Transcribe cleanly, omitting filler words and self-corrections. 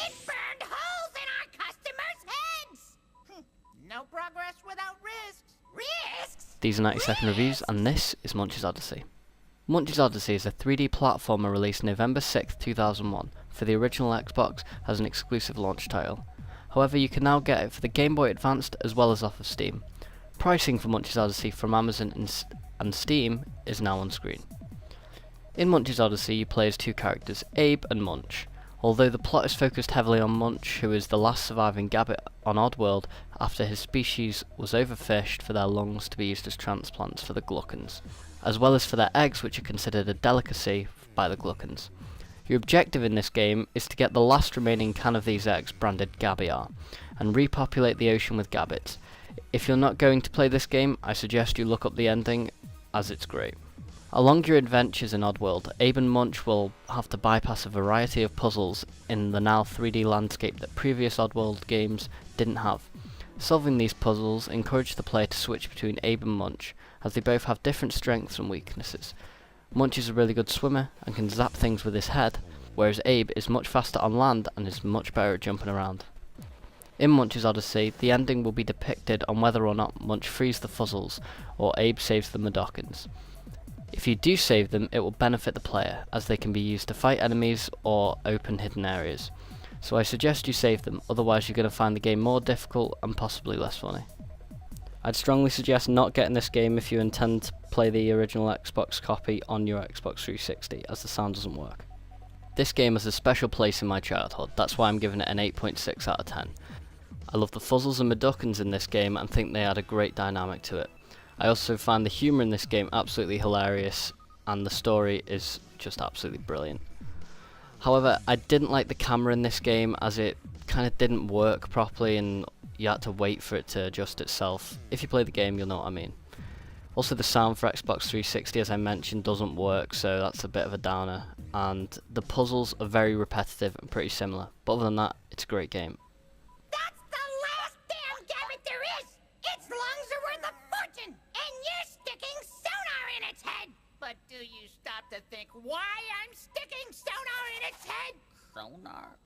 It burned holes in our customers' heads! No progress without risks. Risks? These are 90-second reviews, and this is Munch's Oddysee. Munch's Oddysee is a 3D platformer released November 6, 2001 for the original Xbox as an exclusive launch title. However, you can now get it for the Game Boy Advanced as well as off of Steam. Pricing for Munch's Oddysee from Amazon and Steam is now on screen. In Munch's Oddysee, you play as two characters, Abe and Munch. Although the plot is focused heavily on Munch, who is the last surviving gabbit on Oddworld after his species was overfished for their lungs to be used as transplants for the Gluckans, as well as for their eggs, which are considered a delicacy by the Gluckans. Your objective in this game is to get the last remaining can of these eggs, branded Gabiar, and repopulate the ocean with gabbits. If you're not going to play this game, I suggest you look up the ending, as it's great. Along your adventures in Oddworld, Abe and Munch will have to bypass a variety of puzzles in the now 3D landscape that previous Oddworld games didn't have. Solving these puzzles encourage the player to switch between Abe and Munch, as they both have different strengths and weaknesses. Munch is a really good swimmer and can zap things with his head, whereas Abe is much faster on land and is much better at jumping around. In Munch's Oddysee, the ending will be depicted on whether or not Munch frees the Fuzzles, or Abe saves the Madokans. If you do save them, it will benefit the player, as they can be used to fight enemies or open hidden areas. So I suggest you save them, otherwise you're going to find the game more difficult and possibly less funny. I'd strongly suggest not getting this game if you intend to play the original Xbox copy on your Xbox 360, as the sound doesn't work. This game has a special place in my childhood, that's why I'm giving it an 8.6 out of 10. I love the Fuzzles and Madokans in this game and think they add a great dynamic to it. I also find the humour in this game absolutely hilarious, and the story is just absolutely brilliant. However, I didn't like the camera in this game, as it kind of didn't work properly and you had to wait for it to adjust itself. If you play the game, you'll know what I mean. Also, the sound for Xbox 360, as I mentioned, doesn't work, so that's a bit of a downer, and the puzzles are very repetitive and pretty similar, but other than that, it's a great game. That's the last damn gabbit there is! Its lungs are worth a fortune, and you're sticking sonar in its head! But do you stop to think why I'm sticking sonar in its head? Sonar?